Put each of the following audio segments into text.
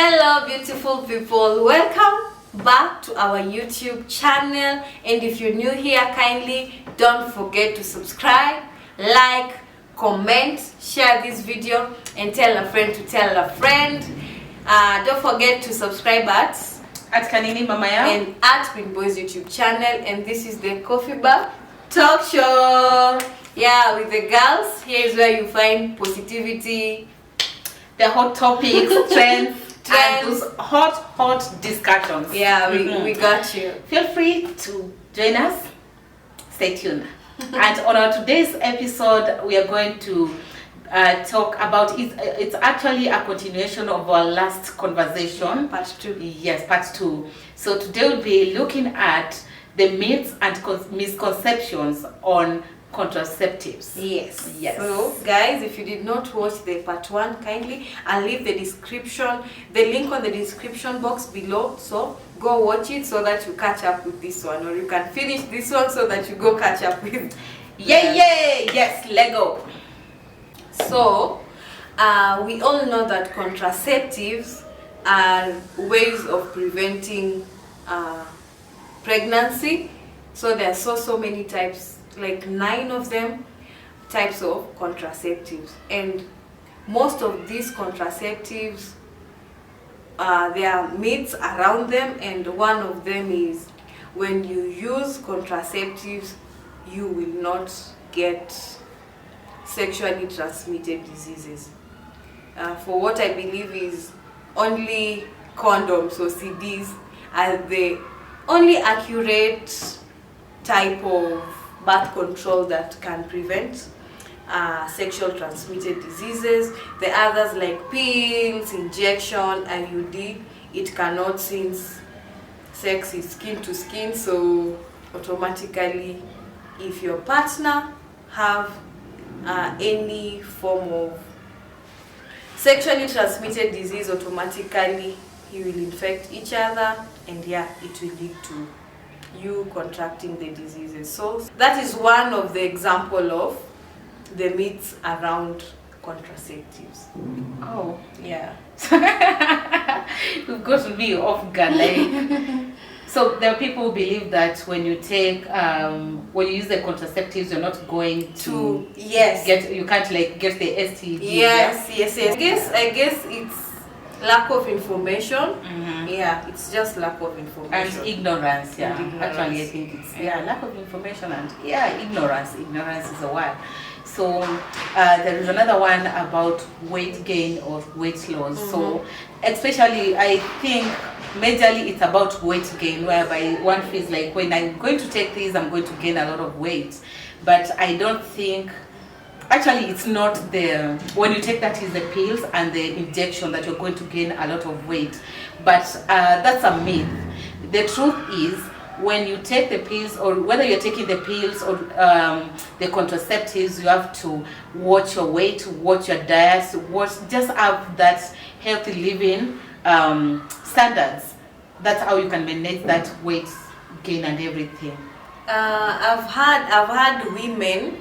Hello beautiful people, welcome back to our YouTube channel, and if you're new here, kindly don't forget to subscribe, like, comment, share this video and tell a friend to tell a friend. Don't forget to subscribe at Kanini Mamaya and at Queen Boys YouTube channel, and this is the Coffee Bar Talk Show. Yeah, with the girls. Here is where you find positivity, the hot topics, trends, and those hot discussions. Yeah, we got you. Feel free to join us. Stay tuned. And on our today's episode, we are going to talk about it's actually a continuation of our last conversation, Part 2. Yes, part 2. So today we'll be looking at the myths and misconceptions on contraceptives. Yes. So guys, if you did not watch the part 1, kindly I'll leave the link on the description box below, so go watch it so that you catch up with this one, or you can finish this one so that you go catch up with yes, Lego. So we all know that contraceptives are ways of preventing pregnancy. So there are so many types, like 9 of them types of contraceptives, and most of these contraceptives there are myths around them, and one of them is when you use contraceptives you will not get sexually transmitted diseases. For what I believe is only condoms or CDs are the only accurate type of birth control that can prevent sexual transmitted diseases. The others like pills, injection, IUD, it cannot, since sex is skin to skin, so automatically if your partner have any form of sexually transmitted disease, automatically you will infect each other, and yeah, it will lead to you contracting the diseases. So that is one of the example of the myths around contraceptives. Oh, yeah. You've got to be off guard. So there are people who believe that when you take when you use the contraceptives, you're not going to you can't like get the STD. Yes. I guess it's lack of information. Yeah, it's just lack of information and ignorance. Actually I think it's lack of information and ignorance is a word. So there is another one about weight gain or weight loss. So especially I think majorly it's about weight gain, whereby one feels like when I'm going to take this I'm going to gain a lot of weight, but I don't think actually it's not the when you take that is the pills and the injection that you're going to gain a lot of weight, but that's a myth. The truth is when you take the pills, or whether you're taking the pills or the contraceptives, you have to watch your weight, watch your diet, just have that healthy living standards. That's how you can manage that weight gain and everything. I've had women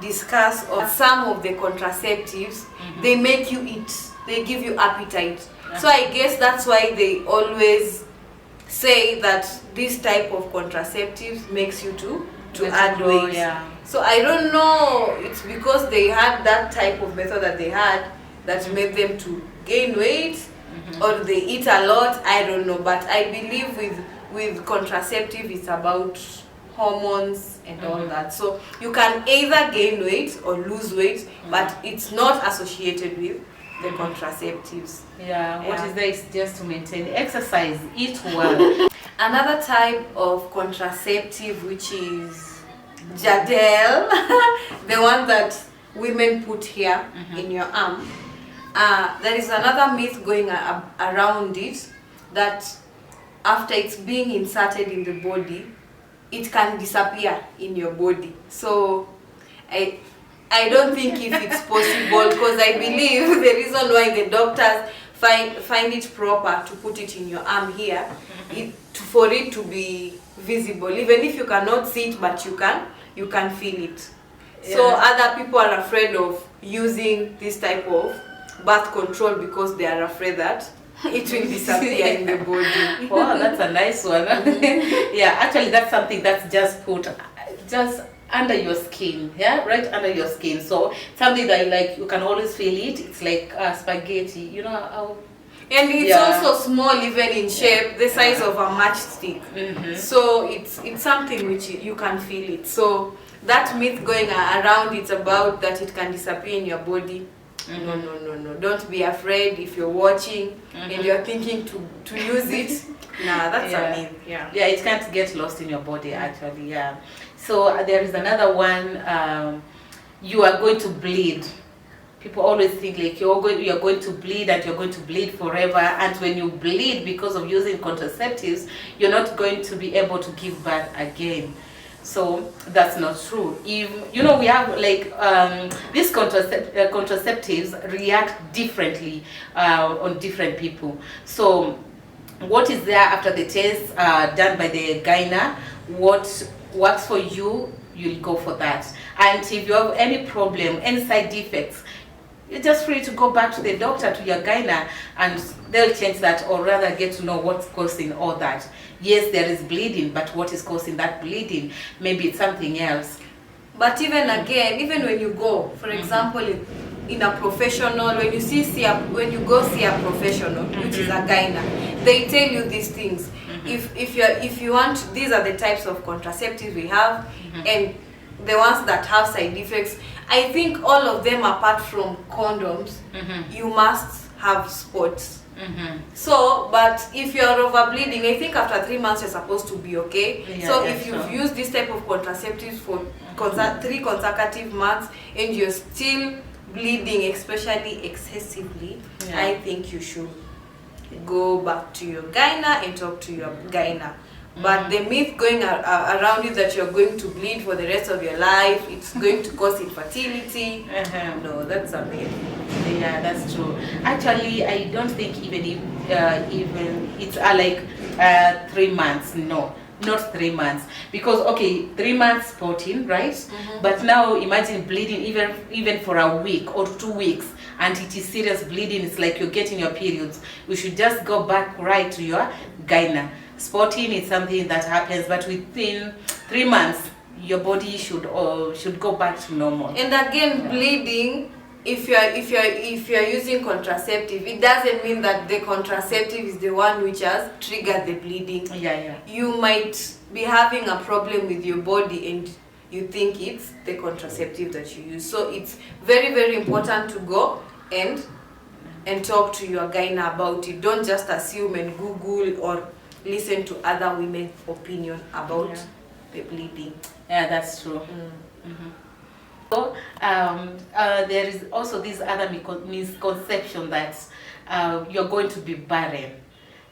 discuss on some of the contraceptives. They make you eat, they give you appetite. So I guess that's why they always say that this type of contraceptives makes you to add weight. So I don't know, it's because they had that type of method that they had that made them to gain weight, or they eat a lot, I don't know. But I believe with contraceptive it's about hormones and all that. So you can either gain weight or lose weight, but it's not associated with the contraceptives. What is there is just to maintain exercise, eat well. Another type of contraceptive, which is Jadel, the one that women put here in your arm. There is another myth going around it, that after it's being inserted in the body, it can disappear in your body. So I don't think if it's possible, because I believe the reason why the doctors find it proper to put it in your arm here, for it to be visible, even if you cannot see it, but you can feel it. So other people are afraid of using this type of birth control because they are afraid that it will disappear in the body. Wow, that's a nice one. Yeah, actually that's something that's just put just under your skin, yeah, right under your skin. So something that like you can always feel it. It's like spaghetti, you know how. And it's also small, even in shape, the size of a matchstick. So it's something which you can feel it. So that myth going around, it's about that it can disappear in your body. No. Don't be afraid if you're watching and you're thinking to use it. Nah, that's a myth. Yeah, it can't get lost in your body actually. Yeah. So there is another one. You are going to bleed. People always think like you're going to bleed and you're going to bleed forever. And when you bleed because of using contraceptives, you're not going to be able to give birth again. So that's not true. If you know, we have like these contraceptives react differently on different people. So what is there after the test done by the gyna, what works for you, you'll go for that. And if you have any problem, any side effects, you're just free to go back to the doctor, to your gyna, and they'll change that, or rather get to know what's causing all that. Yes, there is bleeding, but what is causing that bleeding? Maybe it's something else. But even again, even when you go, for example, in a professional, when you go see a professional, which is a gyna, they tell you these things. If you want, these are the types of contraceptives we have, and the ones that have side effects. I think all of them, apart from condoms, you must have spots. So, but if you're over bleeding, I think after 3 months you're supposed to be okay. Yeah, so if you've used this type of contraceptives for 3 consecutive months and you're still bleeding, especially excessively, I think you should go back to your gyna and talk to your gyna. But the myth going around is that you're going to bleed for the rest of your life, it's going to cause infertility. No, that's a myth. Yeah, that's true. Actually, I don't think even it's like 3 months. No, not 3 months. Because okay, 3 months spotting, right? But now imagine bleeding even for a week or 2 weeks, and it is serious bleeding. It's like you're getting your periods. We should just go back right to your gyna. Spotting is something that happens, but within 3 months, your body should go back to normal. And again, bleeding. If you're using contraceptive, it doesn't mean that the contraceptive is the one which has triggered the bleeding. You might be having a problem with your body and you think it's the contraceptive that you use. So it's very, very important to go and talk to your gyna about it. Don't just assume and Google or listen to other women's opinion about the bleeding. Yeah, that's true. So there is also this other misconception that you're going to be barren.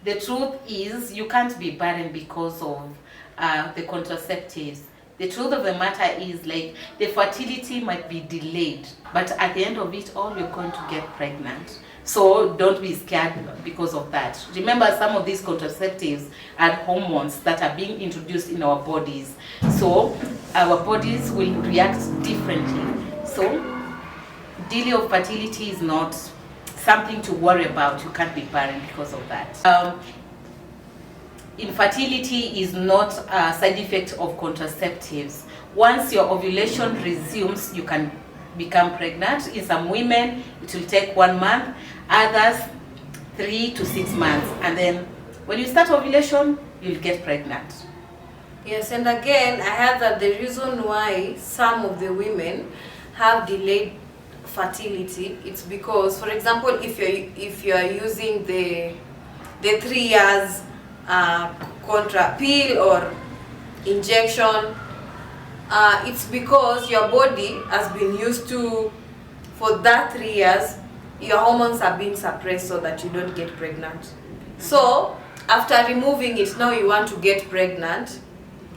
The truth is you can't be barren because of the contraceptives. The truth of the matter is like the fertility might be delayed, but at the end of it all, you're going to get pregnant. So don't be scared because of that. Remember, some of these contraceptives are hormones that are being introduced in our bodies. So our bodies will react differently. So delay of fertility is not something to worry about. You can't be barren because of that. Infertility is not a side effect of contraceptives. Once your ovulation resumes, you can become pregnant. In some women, it will take 1 month, others 3 to 6 months, and then when you start ovulation, you'll get pregnant. Yes, and again, I heard that the reason why some of the women have delayed fertility, it's because, for example, if you are using the 3 years contra pill or injection, it's because your body has been used to, for that 3 years, your hormones are being suppressed so that you don't get pregnant. So after removing it, now you want to get pregnant,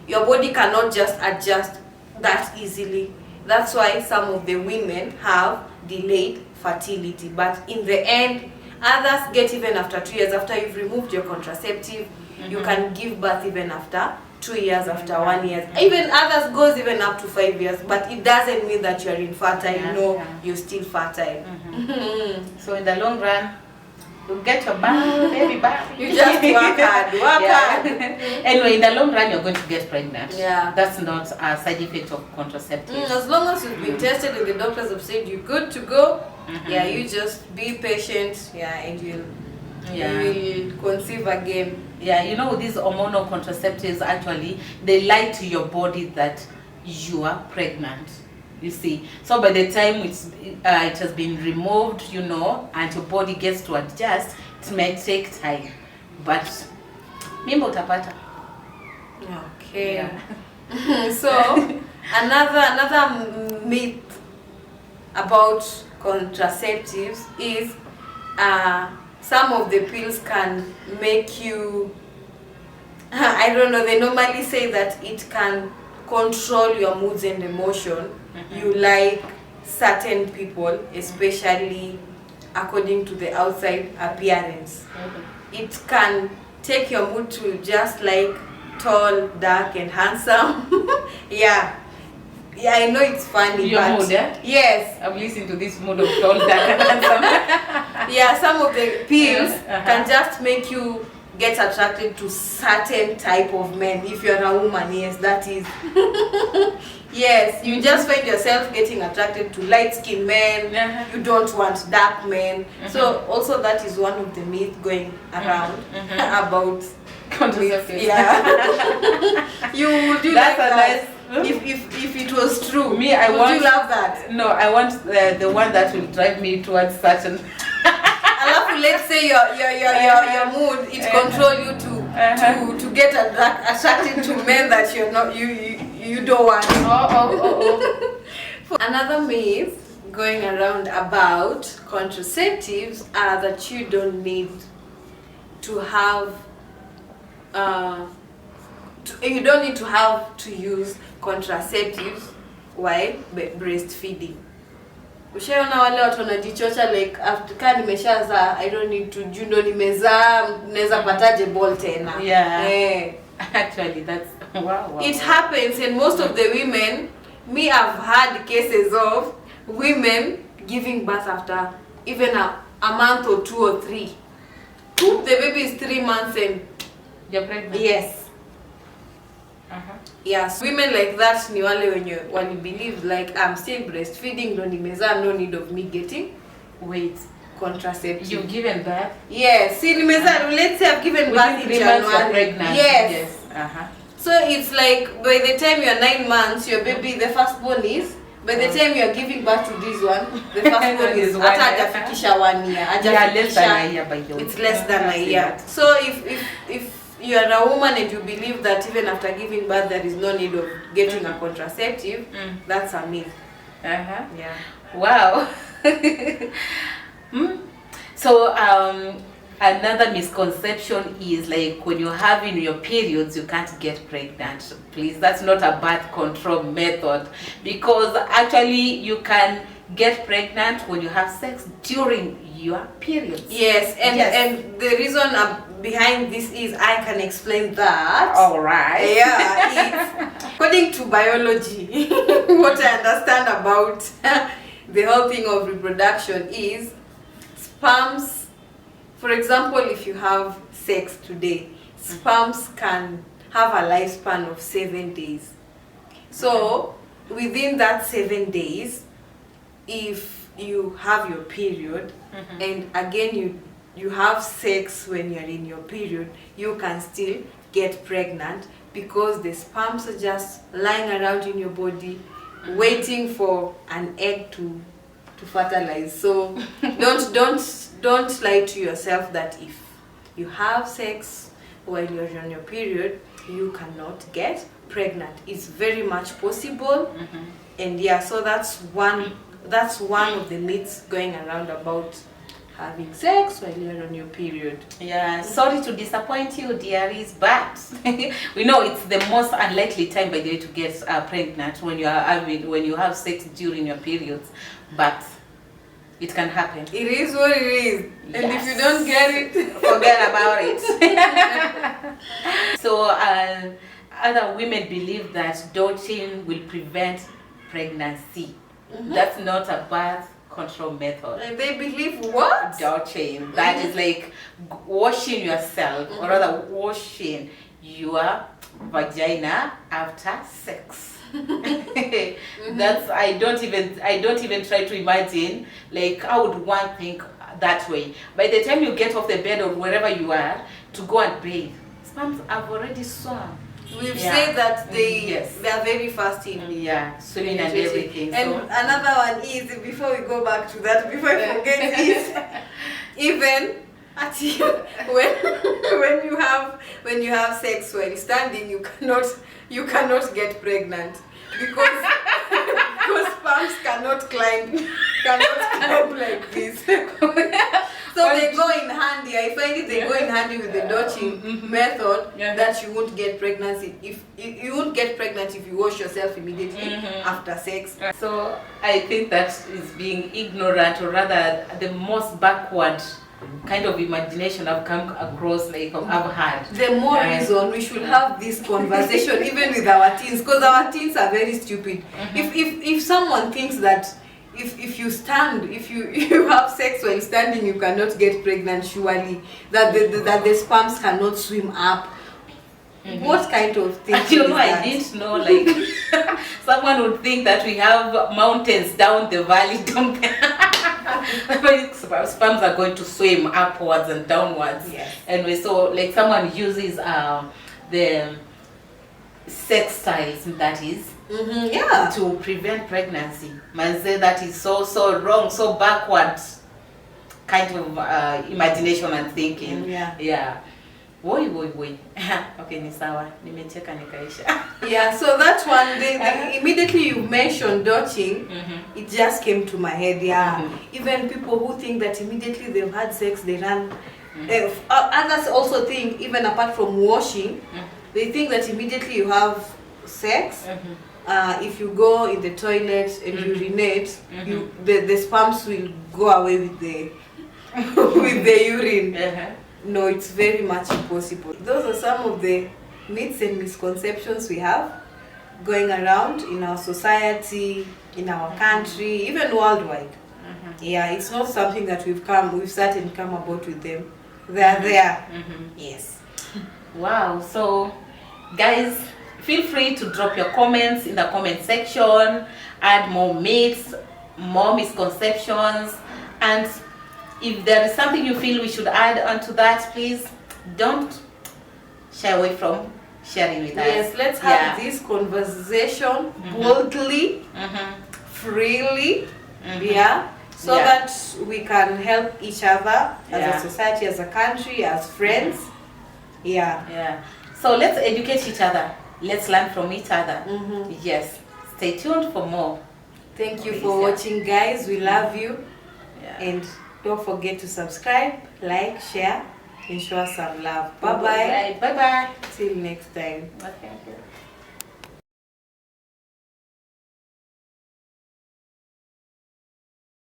your body cannot just adjust that easily. That's why some of the women have delayed fertility. But in the end, others get even after 2 years. After you've removed your contraceptive, you can give birth even after 2 years, after 1 year. Even others goes even up to 5 years, but it doesn't mean that you're infertile. You're still fertile. So in the long run, You get your back, baby back. You just work hard, hard. Anyway, in the long run, you're going to get pregnant. Yeah. That's not a side effect of contraceptives. As long as you've been tested and the doctors have said you're good to go, yeah, you just be patient, and you will conceive again. Yeah, you know, these hormonal contraceptives, actually, they lie to your body that you are pregnant. You see, so by the time it has been removed, you know, and your body gets to adjust, it may take time, but mimba utapata. Okay. Yeah. So another myth about contraceptives is some of the pills can make you, I don't know, they normally say that it can control your moods and emotion. You like certain people, especially according to the outside appearance. It can take your mood to just like tall, dark and handsome. Yeah, I know it's funny. Your but mood, eh? Yes, I'm listening to this mood of tall, dark and handsome. Yeah, some of the pills can just make you get attracted to certain type of men. If you're a woman, yes, that is. Yes, you just find yourself getting attracted to light-skinned men. You don't want dark men. So also that is one of the myths going around about contraceptives. Yeah. Would you That's like a that? nice. If it was true, Me, I would want. you love that? No, I want the one that will drive me towards certain. Alafu, let's say your mood, it control you to get attracted to men that you're not you don't want. Another myth going around about contraceptives are that you don't need to have you don't need to have to use contraceptives while breastfeeding. Ushaona wale watu wanajichocha like after kama nimeshaza I don't need to jundo nimezaa naweza pataje ball tena. Yeah. Actually that's wow. It happens, and most of the women, I've had cases of women giving birth after even a month or 2 or 3. The baby is 3 months and you're pregnant. Yes. Yes, women like that ni wale when you believe like I'm still breastfeeding, no need of me getting contraceptive. You've given birth? Yes, let's say I've given birth in January. Yes. So it's like by the time you're 9 months, your baby, the firstborn is. By the time you're giving birth to this one, the firstborn is hajafikisha 1 year. Less than a year by the way. It's less than a year. So if you are a woman and you believe that even after giving birth there is no need of getting a contraceptive, that's a myth. Yeah. Wow. So another misconception is like when you're having your periods you can't get pregnant. Please, that's not a birth control method, because actually you can get pregnant when you have sex during your periods. Yes, and the reason behind this is I can explain that. All right. Yeah, it's according to biology. What I understand about the whole thing of reproduction is sperms. For example, if you have sex today, sperms can have a lifespan of 7 days. So within that 7 days, if you have your period and again you have sex when you're in your period, you can still get pregnant because the sperms are just lying around in your body waiting for an egg to fertilize. So don't lie to yourself that if you have sex while you're on your period you cannot get pregnant. It's very much possible. And yeah, so that's one of the myths going around about having sex while you're on your period. Yeah, sorry to disappoint you, dearies, but we know it's the most unlikely time, by the way, to get pregnant when you have sex during your periods, but it can happen. It is what it is. And if you don't get it, forget about it. So other women believe that doting will prevent pregnancy. That's not a birth control method. And they believe what? Dodging. That is like washing yourself, or rather washing your vagina after sex. That's I don't even try to imagine like how would one think that way. By the time you get off the bed or wherever you are to go and bathe, sperms have already swum. We've said that they Yes. are very fast in Swimming and everything. And So another one is, before we go back to that, before I forget, is even at when you have sex while standing, you cannot get pregnant because sperms cannot climb like this. So they go in handy. I find it they go in handy with the dodging method that you won't get pregnancy. If you won't get pregnant if you wash yourself immediately after sex. So I think that is being ignorant, or rather the most backward kind of imagination I've come across, like I've had. The more reason we should have this conversation even with our teens, because our teens are very stupid. If someone thinks that if you have sex while standing you cannot get pregnant, surely that the sperms cannot swim up. What kind of thing is that? I didn't know, like someone would think that we have mountains down the valley, don't they? Sperms are going to swim upwards and downwards. Yes. And we saw like someone uses the sex styles, that is, to prevent pregnancy. Man say that is so wrong, so backward kind of imagination and thinking. Yeah. Woi. Okay, ni sawa. Nimecheka nikaisha. Yeah, so that one, they immediately you mentioned dodging, it just came to my head. Even people who think that immediately they've had sex, they run. Others also think, even apart from washing, they think that immediately you have sex, if you go in the toilet and urinate, the sperms will go away with the with the urine. No, it's very much impossible. Those are some of the myths and misconceptions we have going around in our society, in our country, even worldwide. Yeah, it's not something that we've sat and come about with them. They are there. Yes. Wow. So, guys, feel free to drop your comments in the comment section. Add more myths, more misconceptions, and if there is something you feel we should add onto that, please don't shy away from sharing with us. Yes, let's have this conversation boldly, freely, so that we can help each other as a society, as a country, as friends. So let's educate each other. Let's learn from each other. Yes. Stay tuned for more. Thank you for watching, guys. We love you. And don't forget to subscribe, like, share, and show us some love. Bye-bye. Bye-bye. Till next time. Okay.